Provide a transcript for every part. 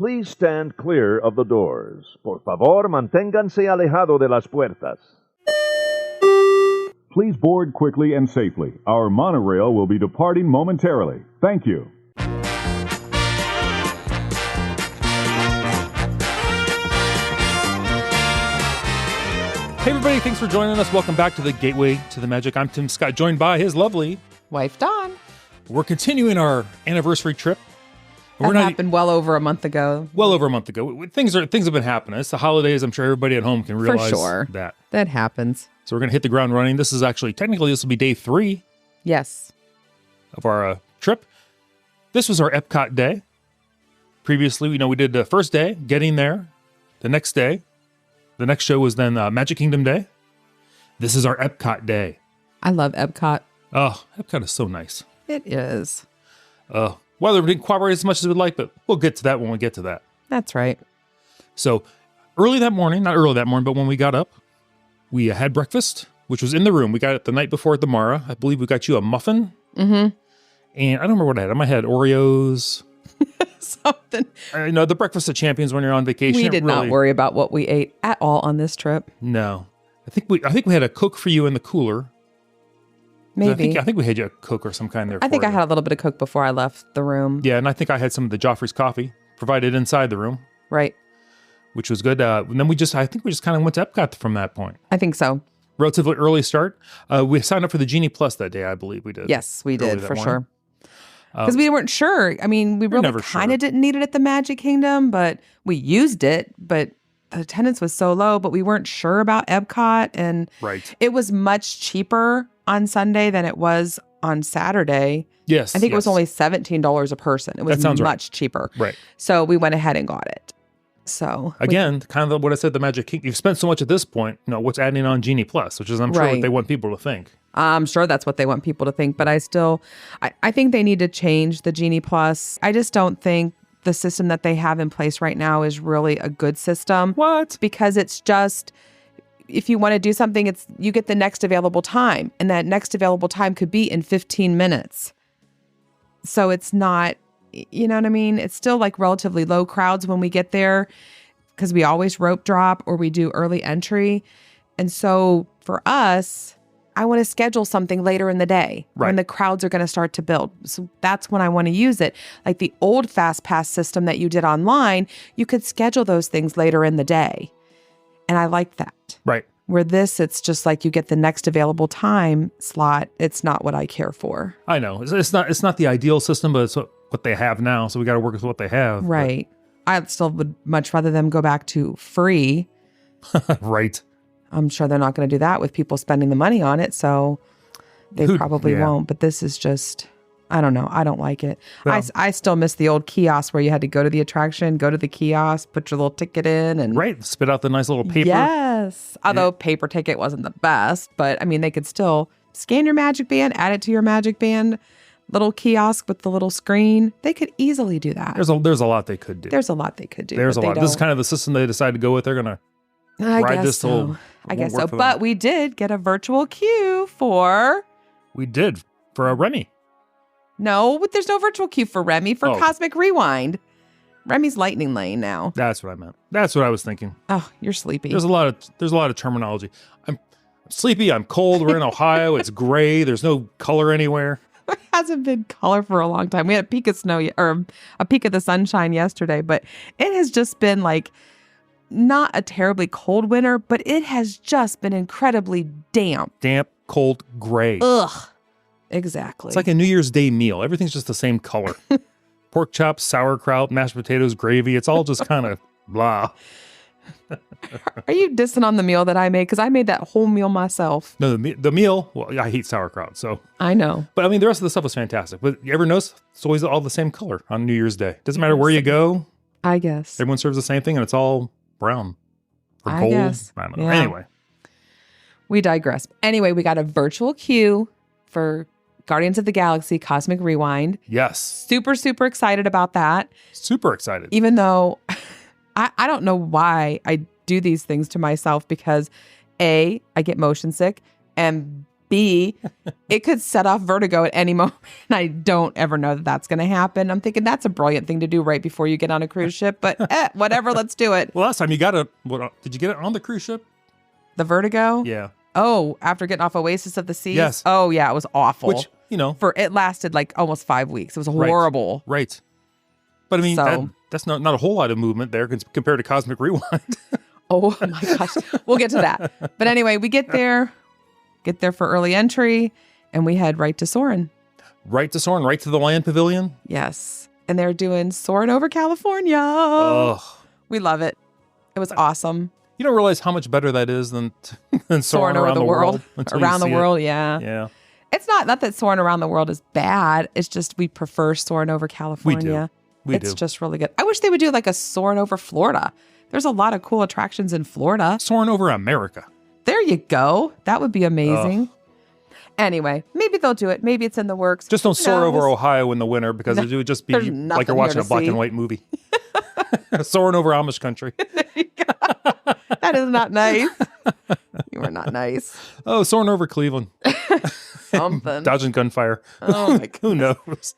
Please stand clear of the doors. Por favor, manténganse alejado de las puertas. Please board quickly and safely. Our monorail will be departing momentarily. Thank you. Hey everybody, thanks for joining us. Welcome back to the Gateway to the Magic. I'm Tim Scott, joined by his lovely wife, Dawn. We're continuing our anniversary trip. That happened well over a month ago. Things have been happening. It's the holidays. I'm sure everybody at home can realize that. That happens. So we're going to hit the ground running. This is actually, technically, this will be day 3. Yes. Of our trip. This was our Epcot day. Previously, we did the first day, getting there. The next day, the next show was then Magic Kingdom Day. This is our Epcot day. I love Epcot. Oh, Epcot is so nice. It is. Weather didn't cooperate as much as we'd like, but we'll get to that when we get to that. That's right. So not early that morning, but when we got up, we had breakfast, which was in the room. We got it the night before at the Mara. I believe we got you a muffin. Mm-hmm. And I don't remember what I had. I might have had Oreos. Something. The breakfast of champions when you're on vacation. We did not worry about what we ate at all on this trip. No. I think we had a Coke for you in the cooler. Maybe. I think we had you a Coke or some kind there. I think I had a little bit of Coke before I left the room. Yeah, and I think I had some of the Joffrey's coffee provided inside the room. Right. Which was good. And then I think we just kind of went to Epcot from that point. I think so. Relatively early start. We signed up for the Genie Plus that day, I believe we did. Yes, we did, for sure. Because we weren't sure. I mean, we really kind of didn't need it at the Magic Kingdom, but we used it. But the attendance was so low, but we weren't sure about Epcot. And it was much cheaper on Sunday than it was on Saturday. Yes. I think it was only $17 a person. It was much cheaper. Right. So we went ahead and got it. So again, kind of what I said, the Magic Kingdom, you've spent so much at this point, what's adding on Genie Plus, which is I'm sure what they want people to think. I'm sure that's what they want people to think, but I think they need to change the Genie Plus. I just don't think the system that they have in place right now is really a good system. What? Because it's just, if you want to do something, you get the next available time, and that next available time could be in 15 minutes. So it's not, you know what I mean? It's still like relatively low crowds when we get there because we always rope drop or we do early entry. And so for us, I want to schedule something later in the day when the crowds are going to start to build. So that's when I want to use it. Like the old Fast Pass system that you did online, you could schedule those things later in the day. And I like that. Right. Where it's just like you get the next available time slot. It's not what I care for. I know. It's not the ideal system, but it's what they have now. So we got to work with what they have. Right. I still would much rather them go back to free. Right. I'm sure they're not going to do that with people spending the money on it. So they probably won't. But this is just, I don't know. I don't like it. Well, I still miss the old kiosk where you had to go to the attraction, go to the kiosk, put your little ticket in. And spit out the nice little paper. Yes. Although paper ticket wasn't the best. But I mean, they could still scan your Magic Band, add it to your Magic Band, little kiosk with the little screen. They could easily do that. There's a lot they could do. There's a lot they could do. There's a lot. This is kind of the system they decided to go with. They're going to ride this till... I guess so. But we did get a virtual queue for... We did. For a Remy. No, there's no virtual queue for Remy. For Cosmic Rewind. Remy's Lightning Lane now. That's what I meant. That's what I was thinking. Oh, you're sleepy. There's a lot of terminology. I'm sleepy. I'm cold. We're in Ohio. It's gray. There's no color anywhere. There hasn't been color for a long time. We had a peak of snow or a peak of the sunshine yesterday, but it has just been like not a terribly cold winter, but it has just been incredibly damp. Damp, cold, gray. Ugh. Exactly. It's like a New Year's Day meal. Everything's just the same color. Pork chops, sauerkraut, mashed potatoes, gravy. It's all just kind of blah. Are you dissing on the meal that I made? Because I made that whole meal myself. No, the meal, well, I hate sauerkraut, so. I know. But I mean, the rest of the stuff was fantastic. But you ever notice it's always all the same color on New Year's Day? Doesn't matter where you go. I guess. Everyone serves the same thing and it's all brown or gold. Guess. I don't know. Yeah. Anyway. We digress. Anyway, we got a virtual queue for Guardians of the Galaxy Cosmic Rewind. Yes. Super, super excited about that. Super excited. Even though I don't know why I do these things to myself because A, I get motion sick, and B, it could set off vertigo at any moment. And I don't ever know that that's going to happen. I'm thinking that's a brilliant thing to do right before you get on a cruise ship. But whatever, let's do it. Well, last time you got it, did you get it on the cruise ship? The vertigo? Yeah. Oh, after getting off Oasis of the Seas? Yes. Oh, yeah, it was awful. Which, it lasted like almost 5 weeks. It was horrible. Right. But I mean, So- that's not a whole lot of movement there compared to Cosmic Rewind. Oh my gosh. We'll get to that. But anyway, we get there for early entry, and we head right to Soarin'. Right to Soarin', right to the Land Pavilion. Yes. And they're doing Soarin' over California. Ugh. We love it. It was awesome. You don't realize how much better that is than Soarin' over around the world. Around the world, yeah. Yeah. It's not that Soarin' around the world is bad. It's just we prefer Soarin' over California. It's just really good. I wish they would do like a Soarin' over Florida. There's a lot of cool attractions in Florida. Soarin' over America. There you go. That would be amazing. Anyway, maybe they'll do it. Maybe it's in the works. Just don't Who soar over knows? Ohio in the winter because it would just be There's like nothing you're watching here a to black see. and white movie. Soaring over Amish country. That is not nice. You are not nice. Oh, soaring over Cleveland. Something. Dodging gunfire. Oh my Who knows?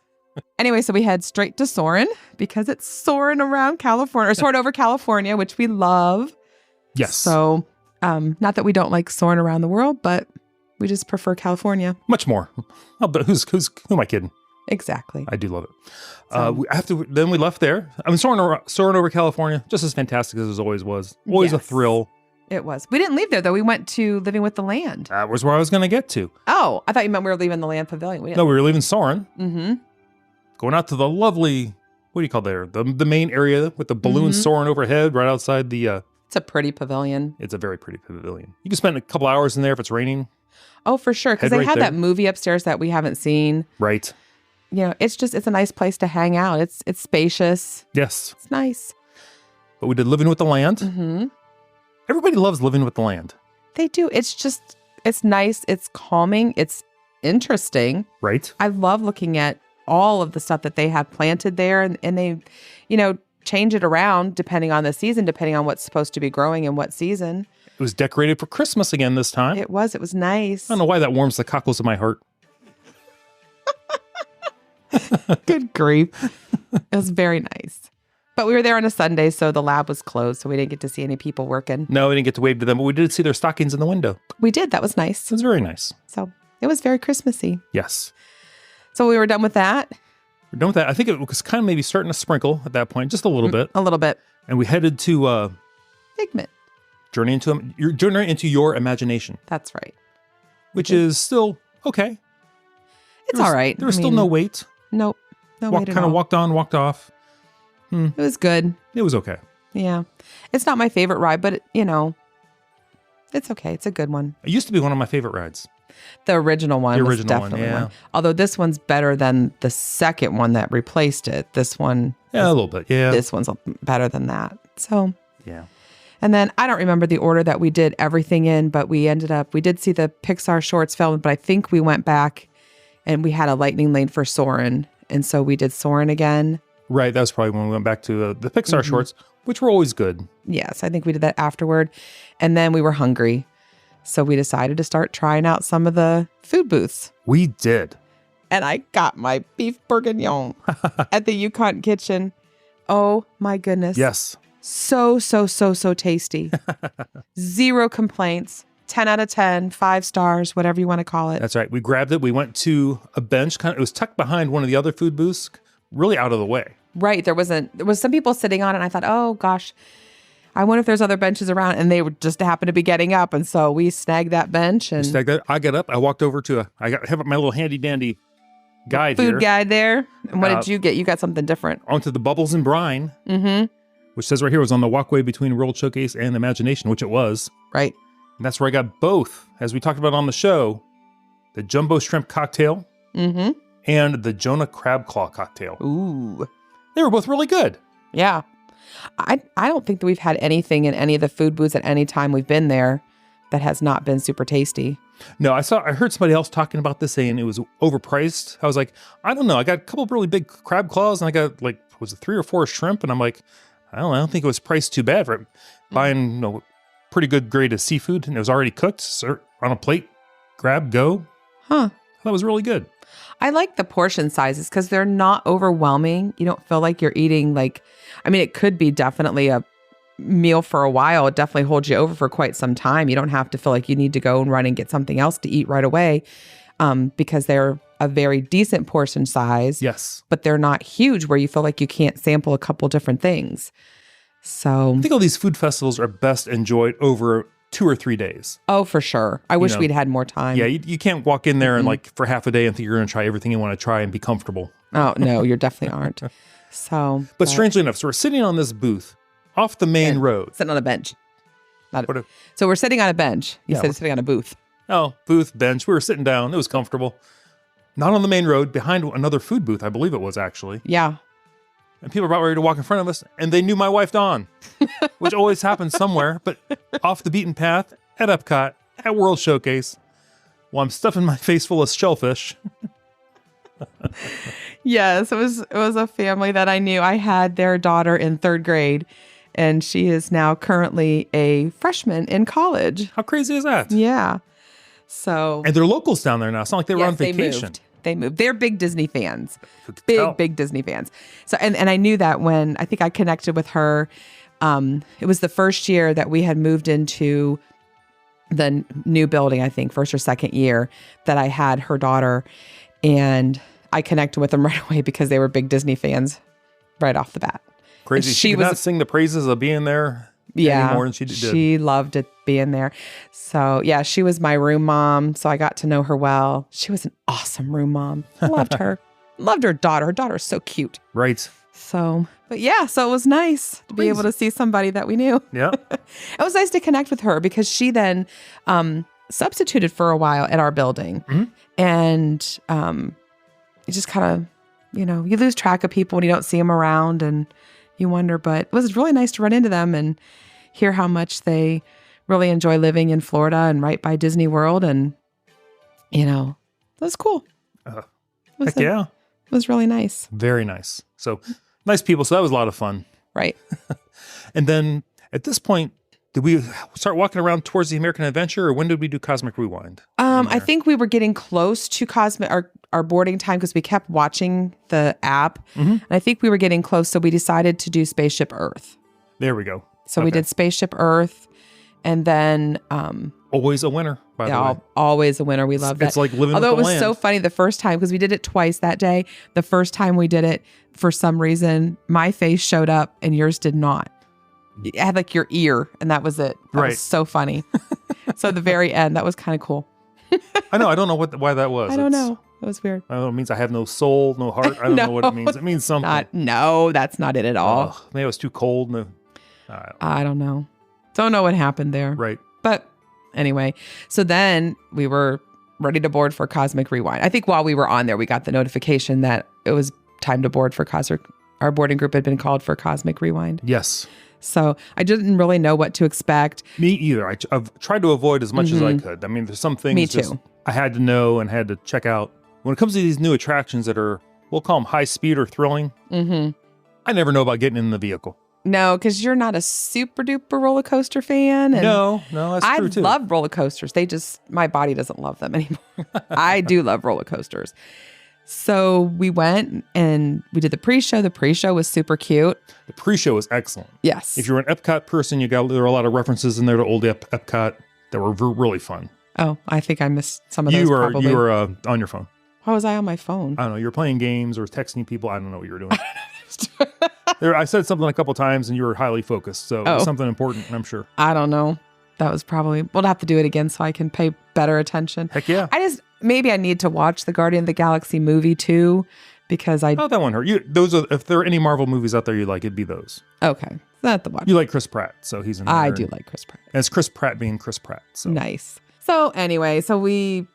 Anyway, so we head straight to Soarin' because it's soaring around California, or soaring over California, which we love. Yes. So, not that we don't like soaring around the world, but we just prefer California. Much more. Who am I kidding? Exactly. I do love it. So- Then we left there. I mean, soaring over California, just as fantastic as it always was. Always a Yes. thrill. It was. We didn't leave there, though. We went to Living with the Land. That was where I was going to get to. Oh, I thought you meant we were leaving the Land Pavilion. We No, didn't. we were leaving Soarin', Mm-hmm. going out to the lovely, what do you call there? The main area with the balloons Mhm. soaring overhead right outside the, It's a pretty pavilion. it's a very pretty pavilion. You can spend a couple hours in there if it's raining. Oh, for sure. Because Head they right have there. that movie upstairs that we haven't seen. Right. You know, it's a nice place to hang out. It's spacious. Yes. It's nice. But we did Living with the Land. Mm-hmm. Everybody loves Living with the Land. They do. It's nice. It's calming. It's interesting. Right. I love looking at all of the stuff that they have planted there, and they, change it around depending on the season, depending on what's supposed to be growing in what season. It was decorated for Christmas again this time. It was nice. I don't know why that warms the cockles of my heart. Good grief. It was very nice. But we were there on a Sunday, so the lab was closed, so we didn't get to see any people working. No, we didn't get to wave to them, but we did see their stockings in the window. We did. That was nice. It was very nice. So it was very Christmassy. Yes. So we were done with that. We're done with that. I think it was kind of maybe starting to sprinkle at that point, just a little bit. A little bit. And we headed to Figment. journey into your imagination, That's right. which is still okay. It's all right. There was still no wait. Nope. No wait at Kind of all. walked on, walked off. It was good. It was okay. Yeah. It's not my favorite ride, but, it's okay. It's a good one. It used to be one of my favorite rides. The original one The was original one, definitely yeah. one. Although this one's better than the second one that replaced it. This one, Yeah, a little bit. Yeah. this one's better than that. So, Yeah. and then I don't remember the order that we did everything in, but we did see the Pixar shorts filmed, but I think we went back and we had a lightning lane for Soarin'. And so we did Soarin' again. Right. That was probably when we went back to the Pixar shorts, which were always good. Yes, I think we did that afterward. And then we were hungry. So we decided to start trying out some of the food booths. We did. And I got my beef bourguignon at the Yukon Kitchen. Oh my goodness. Yes. So tasty. Zero complaints. 10 out of 10, 5 stars, whatever you want to call it. That's right. We grabbed it. We went to a bench. It was tucked behind one of the other food booths, really out of the way. Right. There was some people sitting on it, and I thought, oh gosh, I wonder if there's other benches around, and they would just happen to be getting up. And so we snagged that bench and I got up. I walked over to have my little handy dandy guide food here. guide there. And what did you get? You got something different. Onto the Bubbles and Brine, Mm-hmm. which says right here was on the walkway between World Showcase and Imagination, which it was. Right. And that's where I got both, as we talked about on the show, the Jumbo Shrimp Cocktail Mm-hmm. and the Jonah Crab Claw Cocktail. Ooh. They were both really good. Yeah. I don't think that we've had anything in any of the food booths at any time we've been there that has not been super tasty. No, I heard somebody else talking about this saying it was overpriced. I was like, I don't know. I got a couple of really big crab claws and I got was it 3 or 4 shrimp? And I'm like, I don't think it was priced too bad for buying, pretty good grade of seafood, and it was already cooked on a plate grab, go. Huh. That was really good. I like the portion sizes because they're not overwhelming. You don't feel like you're eating it could be definitely a meal for a while. It definitely holds you over for quite some time. You don't have to feel like you need to go and run and get something else to eat right away because they're a very decent portion size. Yes. But they're not huge where you feel like you can't sample a couple different things. So I think all these food festivals are best enjoyed over 2 or 3 days. Oh, for sure. I wish we'd had more time. Yeah, you can't walk in there and like for half a day and think you're going to try everything you want to try and be comfortable. Oh, no, you definitely aren't. So, But strangely enough, so we're sitting on this booth off the main road. Sitting on a bench. What So we're sitting on a bench. You said sitting on a booth. Oh, booth, bench. We were sitting down. It was comfortable. Not on the main road, behind another food booth, I believe it was actually. Yeah. And people were about ready to walk in front of us, and they knew my wife, Dawn, which always happens somewhere, but off the beaten path at Epcot, at World Showcase, while I'm stuffing my face full of shellfish. Yes, it was a family that I knew. I had their daughter in 3rd grade, and she is now currently a freshman in college. How crazy is that? Yeah. So And they're locals down there now. It's not like they were on They vacation. moved. They're big Disney fans. Tell. Big Disney fans. So and I knew that when I think I connected with her. It was the first year that we had moved into the new building, I think, first or second year that I had her daughter. And I connected with them right away because they were big Disney fans right off the bat. Crazy. And She could not sing the praises of being there any more than she did. She loved it being there. So yeah, she was my room mom. So I got to know her well. She was an awesome room mom. Loved her. Loved her daughter. Her daughter's so cute. Right. So, but yeah, so it was nice to be able to see somebody that we knew. Yeah. It was nice to connect with her because she then substituted for a while at our building. Mm-hmm. And you just kind of, you lose track of people when you don't see them around and you wonder, but it was really nice to run into them and hear how much they really enjoy living in Florida and right by Disney World. And, that was cool. Heck yeah. It was really nice. Very nice. So nice people. So that was a lot of fun. Right. And then at this point, did we start walking around towards the American Adventure, or when did we do Cosmic Rewind? I think we were getting close to our boarding time because we kept watching the app. Mm-hmm. And I think we were getting close, so we decided to do Spaceship Earth. There we go. So we did Spaceship Earth, and then always a winner, by the way. Always a winner. We love that. It's like living Although with it the was land. so funny the first time because we did it twice that day. The first time we did it, for some reason, my face showed up and yours did not. It had like your ear, and that was it. That was so funny. So at the very end, that was kind of cool. I know. I don't know why that was. I don't know. It was weird. I don't know. It means I have no soul, no heart. I don't know what it means. It means something. No, that's not it at all. Maybe it was too cold. No, I don't know. Don't know what happened there. Right. But anyway, so then we were ready to board for Cosmic Rewind. I think while we were on there, we got the notification that it was time to board for Cosmic. Our boarding group had been called for Cosmic Rewind. Yes. So I didn't really know what to expect. Me either. I've tried to avoid as much as I could. I mean, there's some things Me too. I had to know and had to check out. When it comes to these new attractions that are, we'll call them high speed or thrilling, I never know about getting in the vehicle. No, because you're not a super duper roller coaster fan. And No, that's true too. I love roller coasters. My body doesn't love them anymore. I do love roller coasters. So we went and we did the pre-show. The pre-show was super cute. The pre-show was excellent. Yes. If you're an Epcot person, there are a lot of references in there to old Epcot that were really fun. Oh, I think I missed some of those probably. You were on your phone. Why was I on my phone? I don't know. You were playing games or texting people. I don't know what you were doing. I said something a couple times and you were highly focused. So it was something important, I'm sure. I don't know. That was probably, we'll have to do it again so I can pay better attention. Heck yeah. Maybe I need to watch the Guardian of the Galaxy movie too, because Oh, that one hurt. If there are any Marvel movies out there you like, it'd be those. Okay. Not the watch. You like Chris Pratt, so he's in there. I do like Chris Pratt. And it's Chris Pratt being Chris Pratt. So. Nice. So anyway, we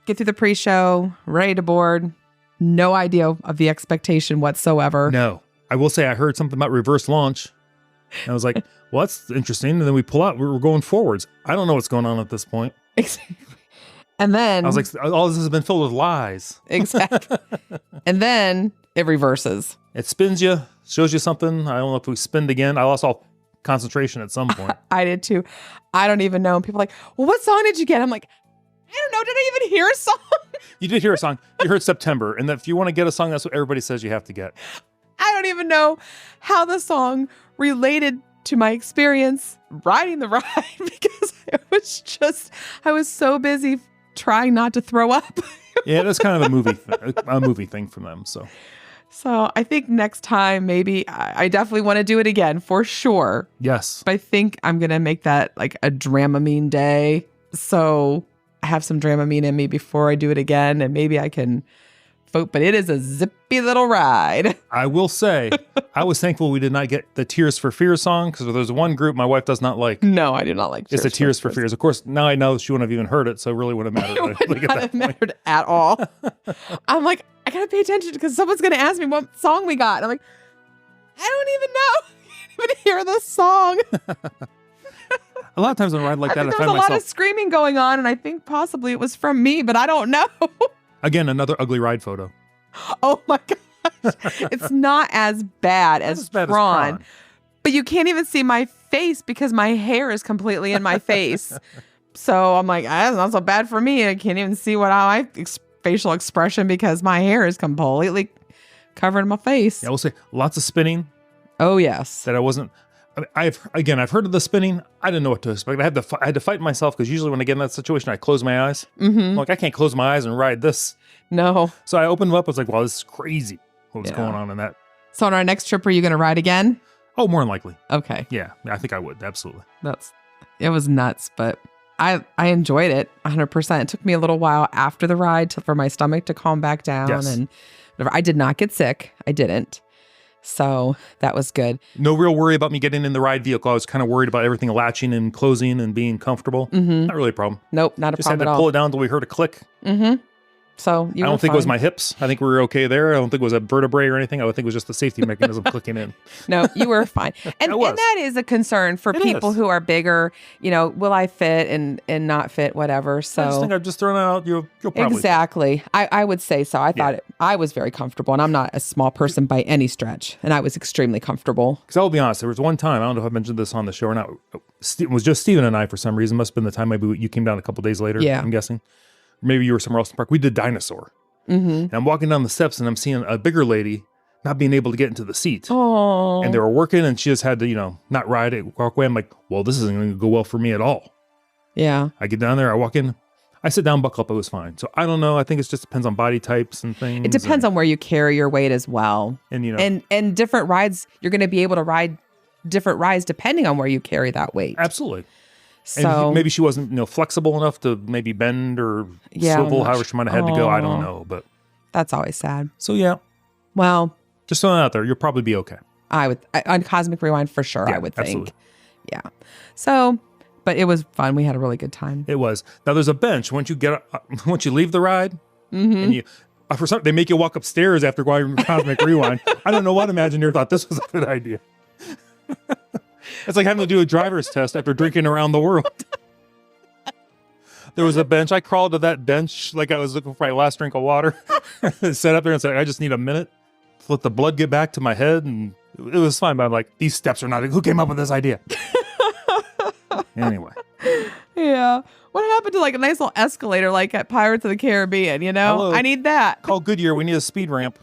get through the pre-show, ready to board. No idea of the expectation whatsoever. No. I will say I heard something about reverse launch. And I was like, well, that's interesting. And then we pull out. We're going forwards. I don't know what's going on at this point. Exactly. And then I was like, all this has been filled with lies. Exactly. And then it reverses. It spins you, shows you something. I don't know if we spinned again. I lost all concentration at some point. I did too. I don't even know. And people are like, well, what song did you get? I'm like, I don't know. Did I even hear a song? You did hear a song. You heard September. And if you want to get a song, that's what everybody says you have to get. I don't even know how the song related to my experience riding the ride because I was so busy trying not to throw up. Yeah, that's kind of a movie thing from them. So I think next time, maybe I definitely want to do it again for sure. Yes. But I think I'm going to make that like a Dramamine day. So I have some Dramamine in me before I do it again. And maybe I can vote. But it is a zippy little ride. I will say, I was thankful we did not get the Tears for Fears song because there's one group my wife does not like. No, I do not like It's the Tears for Fears. Of course, now I know she wouldn't have even heard it. So it really wouldn't matter. It would not have mattered at all. I'm like, I got to pay attention because someone's going to ask me what song we got. And I'm like, I don't even know. I can't even hear the song. A lot of times when I ride like that, I there find was a myself... lot of screaming going on, and I think possibly it was from me, but I don't know. Again, another ugly ride photo. Oh my gosh. It's not as bad as Prawn. But you can't even see my face because my hair is completely in my face. So I'm like, that's not so bad for me. I can't even see facial expression because my hair is completely covering my face. Yeah, I will say lots of spinning. Oh, yes. That I wasn't... I've heard of the spinning. I didn't know what to expect. I had to fight myself because usually when I get in that situation, I close my eyes. Mm-hmm. I'm like, I can't close my eyes and ride this. No. So I opened them up. I was like, wow, this is crazy. What was going on in that? So on our next trip, are you going to ride again? Oh, more than likely. Okay. Yeah, I think I would. Absolutely. It was nuts, but I enjoyed it 100%. It took me a little while after the ride for my stomach to calm back down. Yes. And I did not get sick. I didn't. So that was good. No real worry about me getting in the ride vehicle. I was kind of worried about everything latching and closing and being comfortable. Mm-hmm. Not really a problem. Nope, not a Just problem at had to all. pull it down until we heard a click. Mm-hmm. So I don't think it was my hips. I think we were okay there. I don't think it was a vertebrae or anything. I would think it was just the safety mechanism clicking in. No, you were fine. And that is a concern for people who are bigger. You know, will I fit and not fit, whatever. So I just think I've just thrown it out. You'll probably. Exactly. I would say so. I thought I was very comfortable, and I'm not a small person by any stretch. And I was extremely comfortable. Because I'll be honest, there was one time, I don't know if I mentioned this on the show or not. It was just Steven and I for some reason. Must have been the time maybe you came down a couple days later, I'm guessing. Maybe you were somewhere else in the park. We did Dinosaur. Mm-hmm. And I'm walking down the steps and I'm seeing a bigger lady not being able to get into the seat. Oh. And they were working and she just had to, not ride it, walk away. I'm like, well, this isn't going to go well for me at all. Yeah. I get down there, I walk in, I sit down, buckle up, it was fine. So I don't know. I think it just depends on body types and things. It depends on where you carry your weight as well. And, and different rides, you're going to be able to ride different rides depending on where you carry that weight. Absolutely. So and maybe she wasn't, flexible enough to maybe bend or swivel, however she might have had to go. I don't know, but that's always sad. So yeah. Well, just throwing it out there, you'll probably be okay. On Cosmic Rewind for sure. Yeah, I would think. Absolutely. Yeah. So, but it was fun. We had a really good time. It was. Now there's a bench once you leave the ride, and they make you walk upstairs after going Cosmic Rewind. I don't know what Imagineer thought this was a good idea. It's like having to do a driver's test after drinking around the world. There was a bench. I crawled to that bench like I was looking for my last drink of water. Sat up there and said, I just need a minute to let the blood get back to my head. And it was fine. But I'm like, these steps are not... Who came up with this idea? Anyway. Yeah. What happened to like a nice little escalator like at Pirates of the Caribbean, Hello. I need that. Call Goodyear. We need a speed ramp.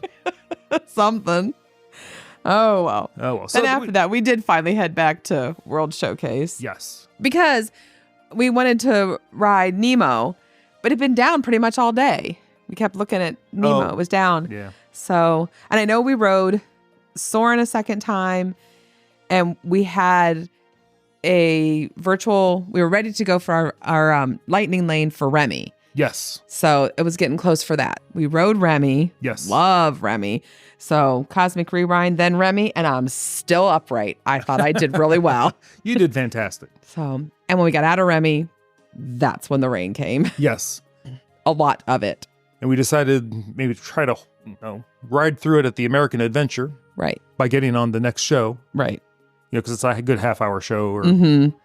Something. Oh, well. So then after that, we did finally head back to World Showcase. Yes. Because we wanted to ride Nemo, but it had been down pretty much all day. We kept looking at Nemo. It was down. Yeah. So, and I know we rode Soarin' a second time, and we had we were ready to go for our lightning lane for Remy. Yes. So it was getting close for that. We rode Remy. Yes. Love Remy. So Cosmic Rewind, then Remy, and I'm still upright. I thought I did really well. You did fantastic. So, and when we got out of Remy, that's when the rain came. Yes. A lot of it. And we decided maybe to try to ride through it at the American Adventure. Right. By getting on the next show. Right. Because it's a good half-hour show or Mm-hmm.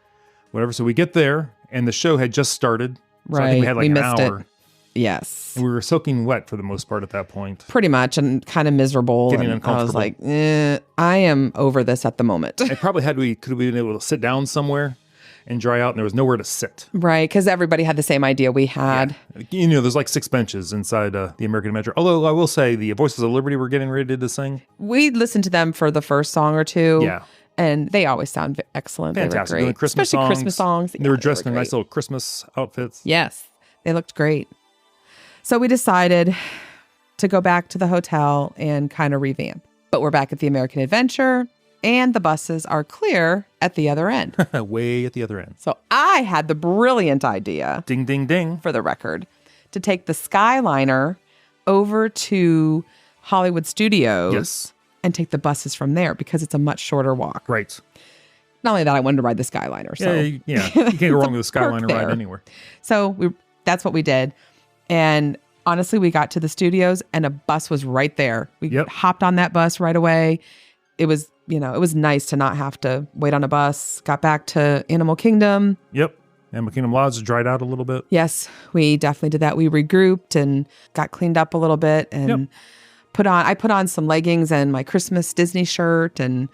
whatever. So we get there, and the show had just started. So Right. I think we had like an hour. It. Yes. And we were soaking wet for the most part at that point. Pretty much, and kind of miserable. Getting and uncomfortable. I was like, I am over this at the moment. And probably could we been able to sit down somewhere? and dry out, and there was nowhere to sit. Right, because everybody had the same idea we had. Yeah. There's like 6 benches inside the American Adventure. Although I will say the Voices of Liberty were getting ready to sing. We listened to them for the first song or two. Yeah. And they always sound excellent. Fantastic. They were Doing great. Christmas Especially songs. Christmas songs. They were dressed in nice little Christmas outfits. Yes, they looked great. So we decided to go back to the hotel and kind of revamp. But we're back at the American Adventure, and the buses are clear at the other end. Way at the other end. So I had the brilliant idea, Ding, ding, ding. for the record, to take the Skyliner over to Hollywood Studios. Yes. And take the buses from there because it's a much shorter walk. Right. Not only that, I wanted to ride the Skyliner. So Yeah. You can't go wrong with a Skyliner there. ride anywhere. So that's what we did. And honestly, we got to the studios and a bus was right there. We hopped on that bus right away. It was, it was nice to not have to wait on a bus. Got back to Animal Kingdom. Yep. Animal Kingdom Lodge dried out a little bit. Yes, we definitely did that. We regrouped and got cleaned up a little bit and I put on some leggings and my Christmas Disney shirt. And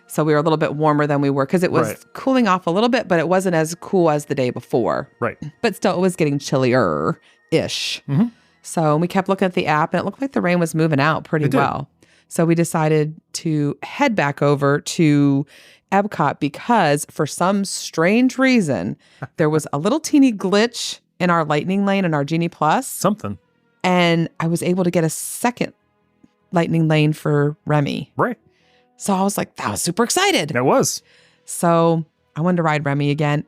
so we were a little bit warmer than we were because it was cooling off a little bit, but it wasn't as cool as the day before. Right. But still, it was getting chillier-ish. Mm-hmm. So we kept looking at the app and it looked like the rain was moving out pretty well. So we decided to head back over to Epcot because for some strange reason, there was a little teeny glitch in our Lightning Lane and our Genie Plus. Something. And I was able to get a second Lightning Lane for Remy. Right. So I was like, that was super excited. That was. So I wanted to ride Remy again.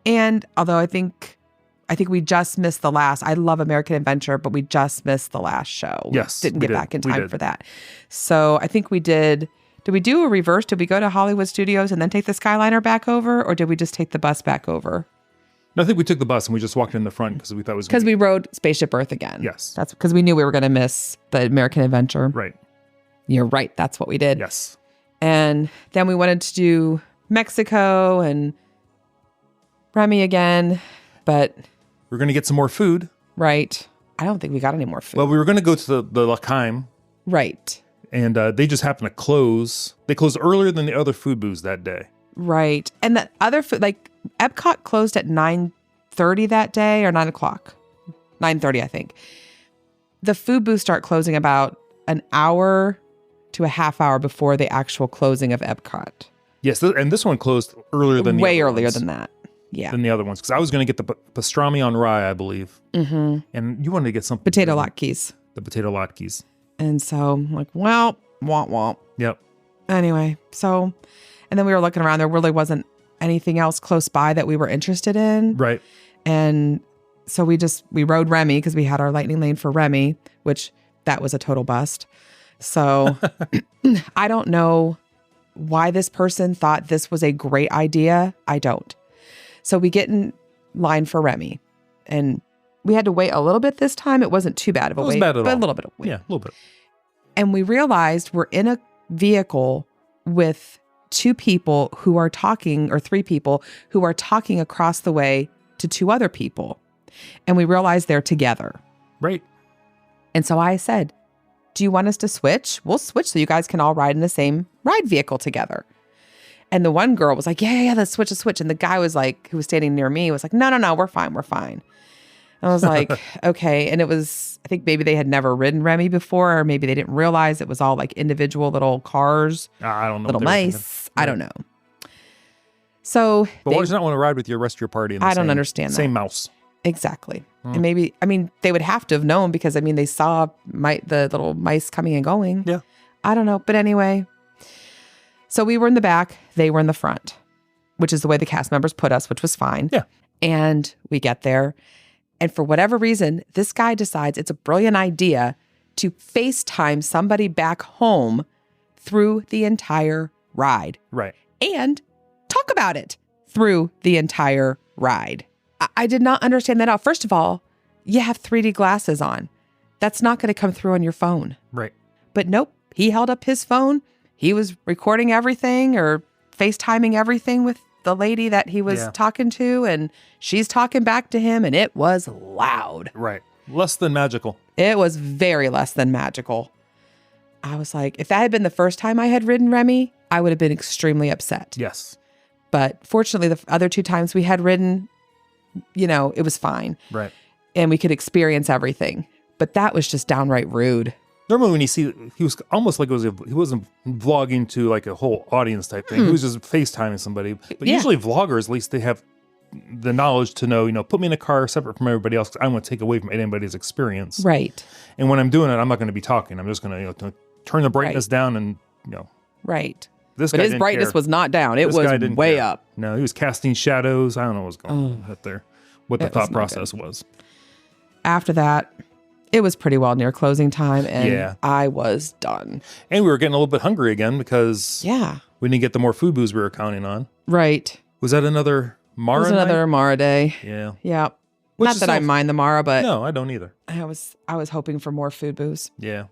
And although I think we just missed the last, I love American Adventure, but we just missed the last show. Yes. We didn't get back in time for that. So I think we did we do a reverse? Did we go to Hollywood Studios and then take the Skyliner back over? Or did we just take the bus back over? No, I think we took the bus and we just walked in the front because we thought it was because we rode Spaceship Earth again. Yes. That's because we knew we were going to miss the American Adventure. Right. You're right. That's what we did. Yes. And then we wanted to do Mexico and Remy again, but we're going to get some more food. Right. I don't think we got any more food. Well, we were going to go to the L'Chaim. Right. And they just happened to close. They closed earlier than the other food booths that day. Right. And the other food, like Epcot closed at 9:30 that day or 9 o'clock. 9:30, I think. The food booths start closing about an hour to a half hour before the actual closing of Epcot. Yes. And this one closed earlier than the way other earlier ones. than that. Yeah. Than the other ones. Because I was going to get the pastrami on rye, I believe. Mm-hmm. And you wanted to get something. Potato latkes. The potato latkes. And so I'm like, well, womp womp. Yep. Anyway, so, and then we were looking around. There really wasn't anything else close by that we were interested in. Right. And so we rode Remy because we had our Lightning Lane for Remy, which that was a total bust. So I don't know why this person thought this was a great idea. I don't. So we get in line for Remy and we had to wait a little bit this time. It wasn't too bad of a wait, but a little bit of wait. Yeah, a little bit. And we realized we're in a vehicle with two people who are talking, or three people who are talking across the way to two other people. And we realized they're together. Right. And so I said, do you want us to switch? We'll switch so you guys can all ride in the same ride vehicle together. And the one girl was like, yeah, let's switch. And the guy was like, who was standing near me was like, no, we're fine. I was like, okay. And it was, I think maybe they had never ridden Remy before, or maybe they didn't realize it was all like individual little cars. I don't know. Little mice. I don't know. So, but why does not want to ride with your rest of your party? I don't understand that. Same mouse. Exactly. And maybe, they would have to have known because, they saw the little mice coming and going. Yeah. I don't know. But anyway, so we were in the back, they were in the front, which is the way the cast members put us, which was fine. Yeah. And we get there. And for whatever reason, this guy decides it's a brilliant idea to FaceTime somebody back home through the entire ride. Right. And talk about it through the entire ride. I did not understand that. First of all, you have 3D glasses on. That's not going to come through on your phone. Right. But nope, he held up his phone. He was recording everything or FaceTiming everything with the lady that he was talking to, and she's talking back to him, and it was loud. Right. Less than magical. It was very less than magical. I was like, if that had been the first time I had ridden Remy, I would have been extremely upset. Yes. But fortunately, the other 2 times we had ridden, it was fine. Right. And we could experience everything. But that was just downright rude. Normally when you see, he was almost like he wasn't vlogging to like a whole audience type thing. He was just FaceTiming somebody. But usually vloggers, at least they have the knowledge to know, put me in a car separate from everybody else because I don't want to take away from anybody's experience. Right. And when I'm doing it, I'm not going to be talking. I'm just going to turn the brightness down and, Right. This but guy his didn't brightness care. was not down. It This guy was didn't way care. up. No, he was casting shadows. I don't know what was going on up there. What the It was thought not process was. After that, it was pretty well near closing time, and I was done. And we were getting a little bit hungry again because Yeah. we didn't get the more food booze we were counting on. Right. Was that another Mara It was night? another Mara day. Yeah. Yeah. Which Not is that I still- mind the Mara, but No, I don't either. I was hoping for more food booze. Yeah.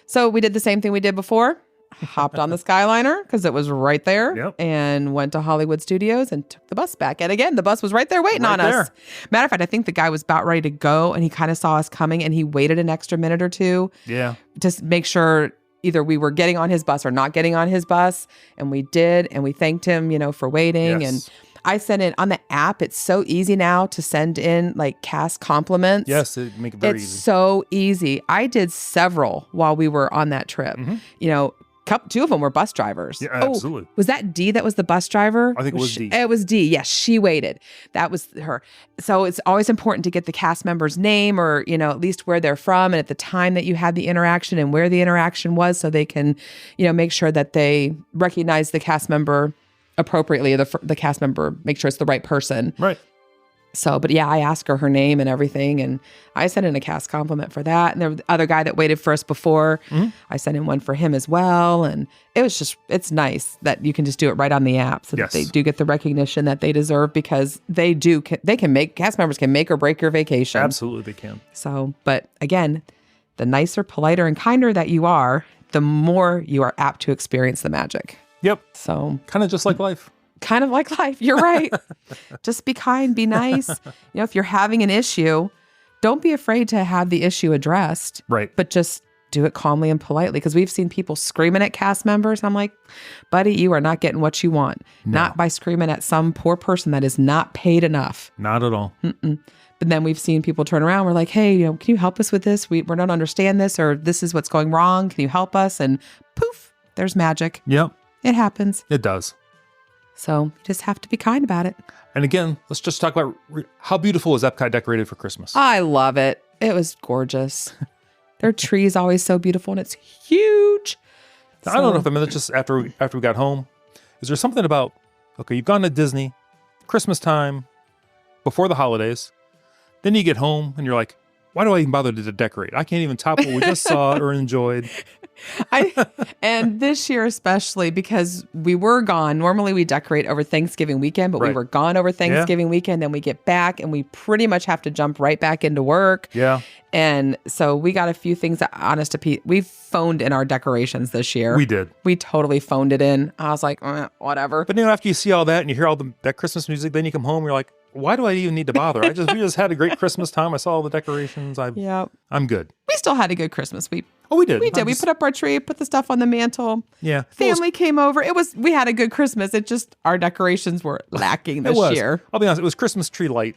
So we did the same thing we did before. Hopped on the Skyliner because it was right there, Yep. and went to Hollywood Studios and took the bus back. And again, the bus was right there waiting Right on there. us. Matter of fact, I think the guy was about ready to go, and he kind of saw us coming, and he waited an extra minute or two Yeah. to make sure either we were getting on his bus or not getting on his bus. And we did, and we thanked him, for waiting. Yes. And I sent in on the app. It's so easy now to send in like cast compliments. Yes, it make it very It's easy. so easy. I did several while we were on that trip. Two of them were bus drivers. Yeah, absolutely. Was that D that was the bus driver? I think it was D. It was D. Yes, she waited. That was her. So it's always important to get the cast member's name or, at least where they're from and at the time that you had the interaction and where the interaction was so they can, make sure that they recognize the cast member appropriately, the cast member, make sure it's the right person. Right. So, but yeah, I asked her name and everything, and I sent in a cast compliment for that. And there was the other guy that waited for us before. I sent in one for him as well. And it's nice that you can just do it right on the app so that they do get the recognition that they deserve because cast members can make or break your vacation. Absolutely, they can. So, but again, the nicer, politer, and kinder that you are, the more you are apt to experience the magic. Yep. So, Kind of just like life. kind of like life. You're right. Just be kind, be nice. If you're having an issue, don't be afraid to have the issue addressed. Right. But just do it calmly and politely because we've seen people screaming at cast members. I'm like, buddy, you are not getting what you want. Not by screaming at some poor person that is not paid enough. Not at all. But then we've seen people turn around. We're like, hey, can you help us with this? We don't understand this, or this is what's going wrong. Can you help us? And poof, there's magic. Yep. It happens. It does. So you just have to be kind about it. And again, let's just talk about how beautiful is Epcot decorated for Christmas. I love it. It was gorgeous. Their tree is always so beautiful, and it's huge. I don't know if that's just after we got home. Is there something about, okay, you've gone to Disney, Christmas time, before the holidays, then you get home and you're like, why do I even bother to decorate? I can't even top what we just saw or enjoyed. And this year especially because we were gone. Normally we decorate over Thanksgiving weekend, but we Right. were gone over Thanksgiving weekend. Then we get back and we pretty much have to jump right back into work. Yeah. And so we got a few things that, honest to Pete, we phoned in our decorations this year. We did. We totally phoned it in. I was like, whatever. But after you see all that and you hear all that Christmas music, then you come home, you're like, why do I even need to bother? We just had a great Christmas time. I saw all the decorations. Yeah. I'm good. We still had a good Christmas. We did. We did. We put up our tree, put the stuff on the mantle. Yeah. Family came over. We had a good Christmas. It just, our decorations were lacking this year. I'll be honest, it was Christmas tree light.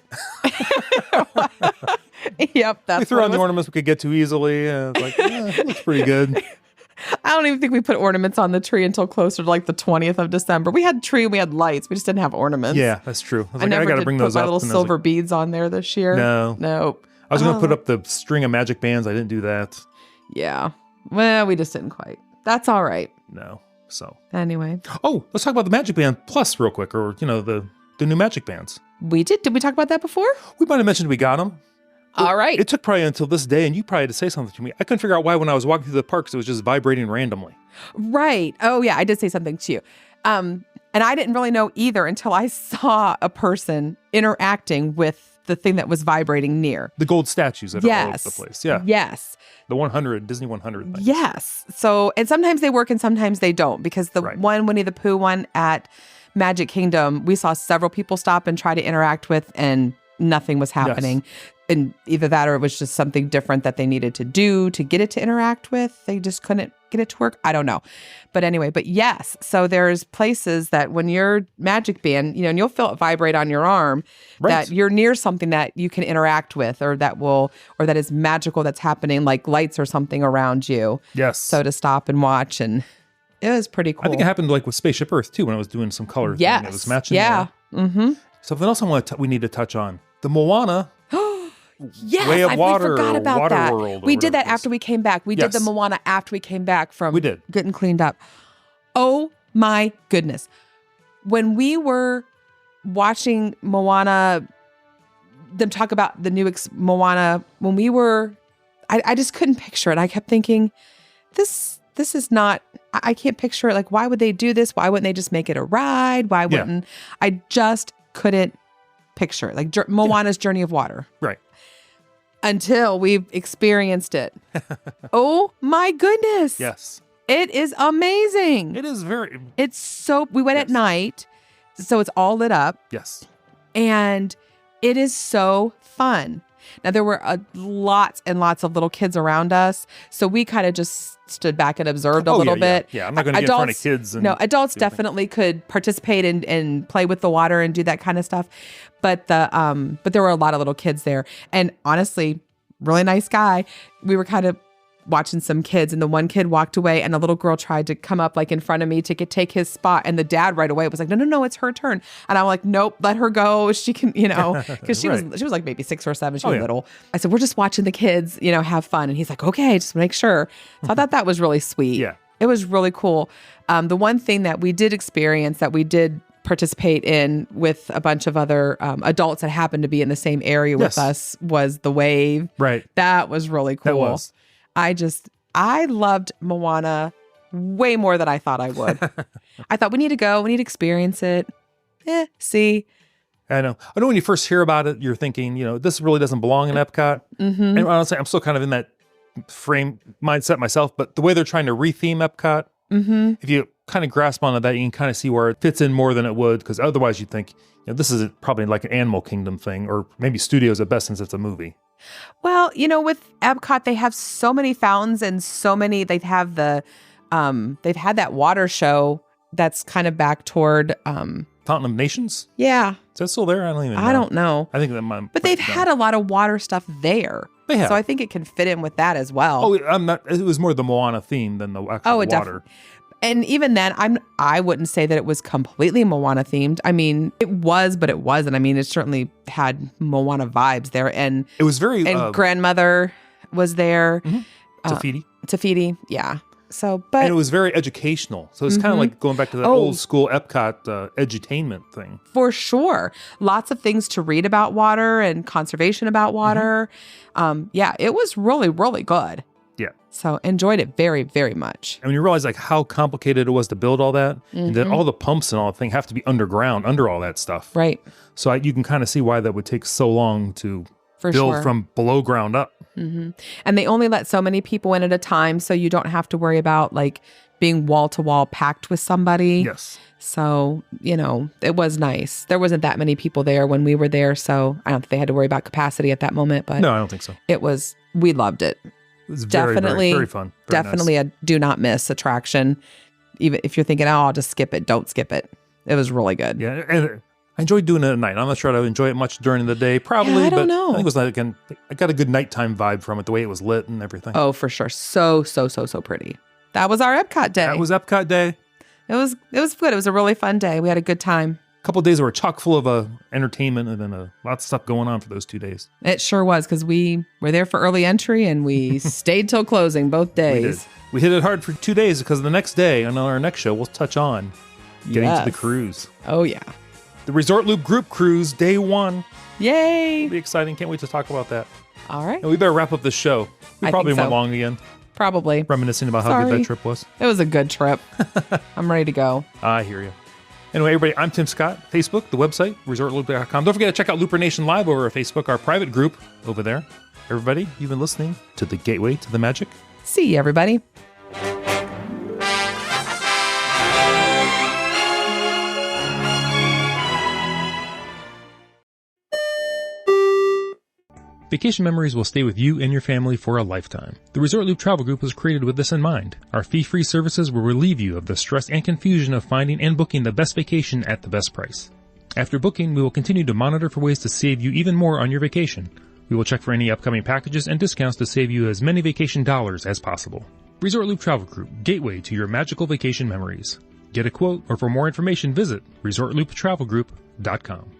Yep. That's We threw on the ornaments we could get to easily. And it's like, it looks pretty good. I don't even think we put ornaments on the tree until closer to like the 20th of December. We had tree, we had lights. We just didn't have ornaments. Yeah, that's true. I was I like, never I got to did bring put those my up. little And I was silver like, beads on there this year. No. I was going to put up the string of magic bands. I didn't do that. Yeah. Well, we just didn't quite. That's all right. No. So. Anyway. Oh, let's talk about the Magic Band Plus real quick, or the new Magic Bands. We did. Did we talk about that before? We might have mentioned we got them. All right. It took probably until this day, and you probably had to say something to me. I couldn't figure out why when I was walking through the parks, it was just vibrating randomly. Right. Oh, yeah. I did say something to you. And I didn't really know either until I saw a person interacting with the thing that was vibrating near. The gold statues that are all over the place. Yeah. Yes. The 100, Disney 100 thing. Yes. So, and sometimes they work and sometimes they don't, because the one Winnie the Pooh one at Magic Kingdom, we saw several people stop and try to interact with, and nothing was happening. Yes. And either that or it was just something different that they needed to do to get it to interact with. They just couldn't get it to work. I don't know. But anyway, but yes. So there's places that when you're Magic Band, and you'll feel it vibrate on your arm, that you're near something that you can interact with or that is magical that's happening, like lights or something around you. Yes. So to stop and watch, and it was pretty cool. I think it happened like with Spaceship Earth too when I was doing some color thing. It was matching. Yeah. Mm-hmm. Something else we need to touch on. The Moana. Yes, Way of Water, we forgot about Water that. World, We did that after we came back. We did the Moana after we came back from getting cleaned up. Oh my goodness. When we were watching Moana, them talk about the new Moana, when we were, I just couldn't picture it. I kept thinking, this is not, I can't picture it. Like, why would they do this? Why wouldn't they just make it a ride? Why wouldn't, I just couldn't picture it. Like Moana's Journey of Water. Right. Until we've experienced it. Oh my goodness. Yes. It is amazing. It is very. It's so, we went at night, so it's all lit up. Yes. And it is so fun. Now, there were lots and lots of little kids around us, so we kind of just stood back and observed a little bit. Yeah, I'm not going to get in front of kids. No, adults definitely could participate and play with the water and do that kind of stuff. But there were a lot of little kids there. And honestly, really nice guy. We were kind of watching some kids, and the one kid walked away, and a little girl tried to come up like in front of me to take his spot, and the dad right away was like, no, it's her turn. And I'm like, nope, let her go. She can, because she was like maybe 6 or 7. She was little. I said, we're just watching the kids, have fun. And he's like, okay, just make sure. So I thought that was really sweet. Yeah. It was really cool. The one thing that we did experience that we did participate in with a bunch of other adults that happened to be in the same area with us was the wave. Right. That was really cool. That was. I loved Moana way more than I thought I would. I thought we need to go. We need to experience it. See. I know when you first hear about it, you're thinking, this really doesn't belong in Epcot. Mm-hmm. And honestly, I'm still kind of in that mindset myself, but the way they're trying to retheme Epcot, if you kind of grasp onto that, you can kind of see where it fits in more than it would, because otherwise you'd think, this is probably like an Animal Kingdom thing, or maybe Studios at best since it's a movie. Well, with Epcot, they have so many fountains and so many, they've had that water show that's kind of back toward, Fountain of Nations? Yeah. Is that still there? I don't even know. I don't know. I think that might. But they've had a lot of water stuff there. They have. So I think it can fit in with that as well. Oh, it was more the Moana theme than the actual water. And even then, I wouldn't say that it was completely Moana themed. I mean, it was, but it wasn't. I mean, it certainly had Moana vibes there, and it was very. And grandmother was there. Mm-hmm. Tafiti, yeah. So, and it was very educational. So it's kind of like going back to that old school Epcot edutainment thing. For sure, lots of things to read about water and conservation about water. Yeah, it was really, really good. Yeah. So enjoyed it very, very much. And when you realize like how complicated it was to build all that, and then all the pumps and all the thing have to be underground under all that stuff. Right. So you can kind of see why that would take so long to build from below ground up. Mm-hmm. And they only let so many people in at a time, so you don't have to worry about like being wall to wall packed with somebody. Yes. So, it was nice. There wasn't that many people there when we were there, so I don't think they had to worry about capacity at that moment. But no, I don't think so. We loved it. It was definitely very fun. Very definitely nice. A do not miss attraction. Even if you're thinking, I'll just skip it, don't skip it. It was really good. Yeah, and I enjoyed doing it at night. I'm not sure I'd enjoy it much during the day, probably. I don't know. I think it was like, I got a good nighttime vibe from it, the way it was lit and everything. Oh, for sure. So pretty. That was our Epcot day. That was Epcot day. It was good. It was a really fun day. We had a good time. A couple of days that were chock full of entertainment, and then lots of stuff going on for those 2 days. It sure was, because we were there for early entry and we stayed till closing both days. We hit it hard for 2 days, because the next day on our next show, we'll touch on getting to the cruise. Oh, yeah. The Resort Loop group cruise, day 1. Yay. It'll be exciting. Can't wait to talk about that. All right. And we better wrap up this show. We probably went long again. Probably. Reminiscing about how good that trip was. It was a good trip. I'm ready to go. I hear you. Anyway, everybody, I'm Tim Scott. Facebook, the website, ResortLoop.com. Don't forget to check out Looper Nation Live over at Facebook, our private group over there. Everybody, you've been listening to The Gateway to the Magic. See you, everybody. Vacation memories will stay with you and your family for a lifetime. The Resort Loop Travel Group was created with this in mind. Our fee-free services will relieve you of the stress and confusion of finding and booking the best vacation at the best price. After booking, we will continue to monitor for ways to save you even more on your vacation. We will check for any upcoming packages and discounts to save you as many vacation dollars as possible. Resort Loop Travel Group, gateway to your magical vacation memories. Get a quote, or for more information, visit ResortLoop.com.